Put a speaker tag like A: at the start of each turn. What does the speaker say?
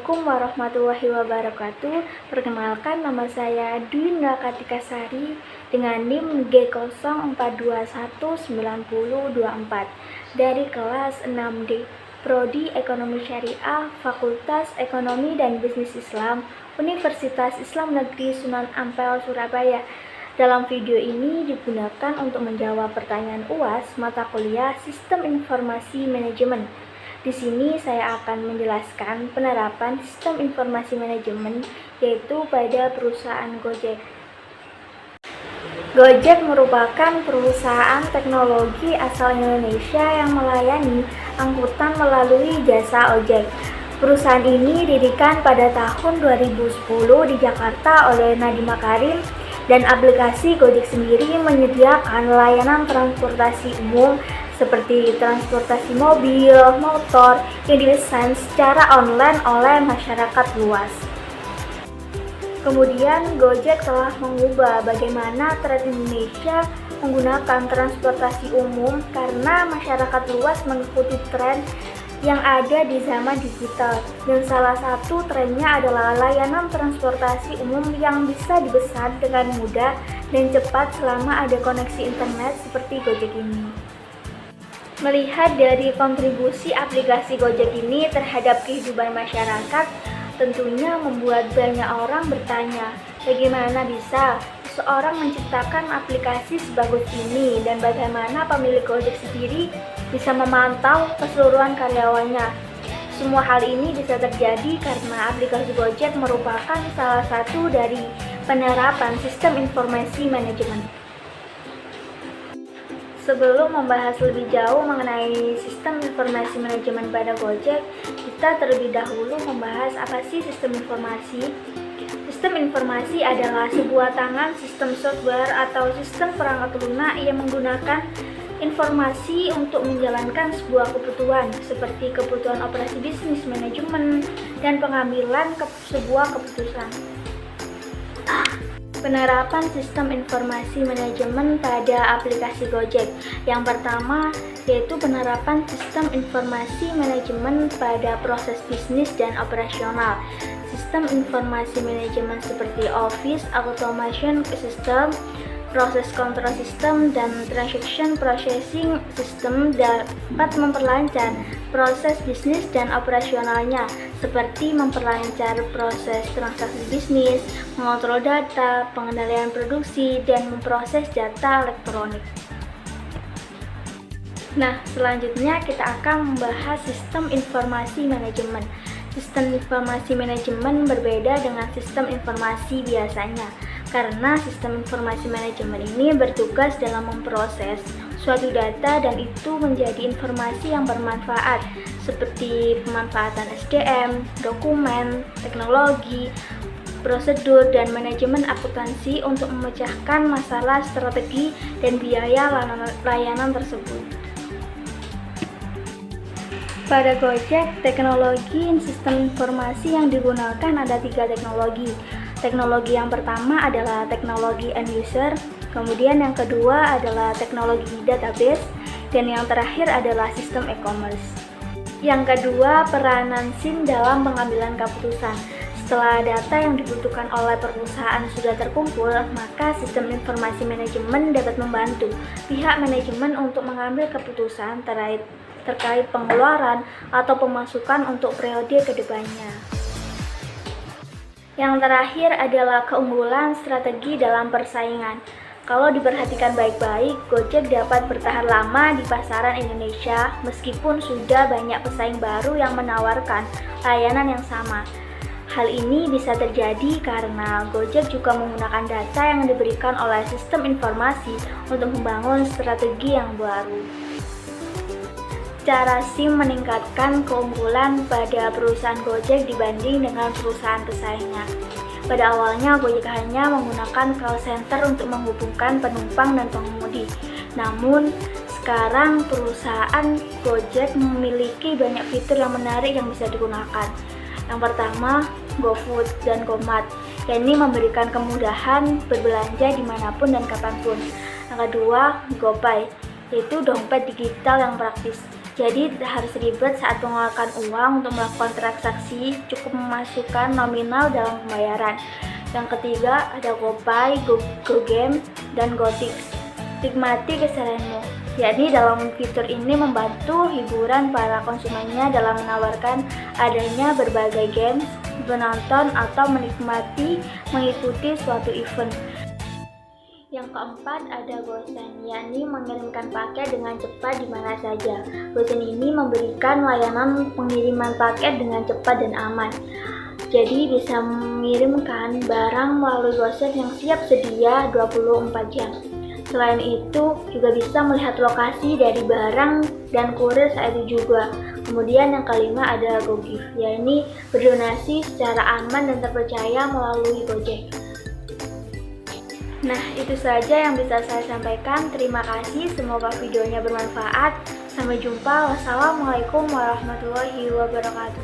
A: Assalamualaikum warahmatullahi wabarakatuh. Perkenalkan, nama saya Dwi Nurakatika Sari dengan NIM G04219024 dari kelas 6D, Prodi Ekonomi Syariah, Fakultas Ekonomi dan Bisnis Islam, Universitas Islam Negeri Sunan Ampel, Surabaya. Dalam video ini digunakan untuk menjawab pertanyaan UAS mata kuliah Sistem Informasi Manajemen. Di sini saya akan menjelaskan penerapan sistem informasi manajemen yaitu pada perusahaan Gojek. Gojek merupakan perusahaan teknologi asal Indonesia yang melayani angkutan melalui jasa ojek. Perusahaan ini didirikan pada tahun 2010 di Jakarta oleh Nadiem Makarim, dan aplikasi Gojek sendiri menyediakan layanan transportasi umum seperti transportasi mobil, motor yang didesain secara online oleh masyarakat luas. Kemudian Gojek telah mengubah bagaimana tren Indonesia menggunakan transportasi umum karena masyarakat luas mengikuti tren yang ada di zaman digital, dan salah satu trennya adalah layanan transportasi umum yang bisa dipesan dengan mudah dan cepat selama ada koneksi internet seperti Gojek ini. Melihat dari kontribusi aplikasi Gojek ini terhadap kehidupan masyarakat, tentunya membuat banyak orang bertanya, bagaimana bisa seseorang menciptakan aplikasi sebagus ini dan bagaimana pemilik Gojek sendiri bisa memantau keseluruhan karyawannya. Semua hal ini bisa terjadi karena aplikasi Gojek merupakan salah satu dari penerapan sistem informasi manajemen. Sebelum membahas lebih jauh mengenai sistem informasi manajemen pada Gojek, kita terlebih dahulu membahas apa sih sistem informasi. Sistem informasi adalah sebuah tangan sistem software atau sistem perangkat lunak yang menggunakan informasi untuk menjalankan sebuah kebutuhan, seperti kebutuhan operasi bisnis, manajemen, dan pengambilan sebuah keputusan. Penerapan sistem informasi manajemen pada aplikasi Gojek. Yang pertama yaitu penerapan sistem informasi manajemen pada proses bisnis dan operasional. Sistem informasi manajemen seperti Office Automation System, Process Control System, dan Transaction Processing System dapat memperlancar proses bisnis dan operasionalnya, seperti memperlancar proses transaksi bisnis, mengontrol data, pengendalian produksi, dan memproses data elektronik. Nah, selanjutnya kita akan membahas sistem informasi manajemen. Sistem informasi manajemen berbeda dengan sistem informasi biasanya, karena sistem informasi manajemen ini bertugas dalam memproses suatu data dan itu menjadi informasi yang bermanfaat, seperti pemanfaatan SDM, dokumen, teknologi, prosedur, dan manajemen akuntansi untuk memecahkan masalah strategi dan biaya layanan tersebut. Pada Gojek, teknologi sistem informasi yang digunakan ada 3 teknologi. Teknologi yang pertama adalah teknologi end user, kemudian yang kedua adalah teknologi database, dan yang terakhir adalah sistem e-commerce. Yang kedua, peranan SIM dalam pengambilan keputusan. Setelah data yang dibutuhkan oleh perusahaan sudah terkumpul, maka sistem informasi manajemen dapat membantu pihak manajemen untuk mengambil keputusan terkait pengeluaran atau pemasukan untuk periode kedepannya. Yang terakhir adalah keunggulan strategi dalam persaingan. Kalau diperhatikan baik-baik, Gojek dapat bertahan lama di pasaran Indonesia meskipun sudah banyak pesaing baru yang menawarkan layanan yang sama. Hal ini bisa terjadi karena Gojek juga menggunakan data yang diberikan oleh sistem informasi untuk membangun strategi yang baru. Cara SIM meningkatkan keunggulan pada perusahaan Gojek dibanding dengan perusahaan pesaingnya. Pada awalnya Gojek hanya menggunakan call center untuk menghubungkan penumpang dan pengemudi. Namun sekarang perusahaan Gojek memiliki banyak fitur yang menarik yang bisa digunakan. Yang pertama, GoFood dan GoMart, yang ini memberikan kemudahan berbelanja dimanapun dan kapanpun. Yang kedua, GoPay, yaitu dompet digital yang praktis. Jadi tidak harus ribet saat mengeluarkan uang untuk melakukan transaksi, cukup memasukkan nominal dalam pembayaran. Yang ketiga ada GoPay, GoGame, dan GoTix. Nikmati keseharianmu. Yakni dalam fitur ini membantu hiburan para konsumennya dalam menawarkan adanya berbagai games, menonton atau mengikuti suatu event. Yang keempat ada GoSend, yakni mengirimkan paket dengan cepat di mana saja. GoSend ini memberikan layanan pengiriman paket dengan cepat dan aman. Jadi bisa mengirimkan barang melalui GoSend yang siap sedia 24 jam. Selain itu juga bisa melihat lokasi dari barang dan kurir saat itu juga. Kemudian yang kelima ada GoGive, yakni berdonasi secara aman dan terpercaya melalui Gojek. Nah, itu saja yang bisa saya sampaikan. Terima kasih, semoga videonya bermanfaat. Sampai jumpa. Wassalamualaikum warahmatullahi wabarakatuh.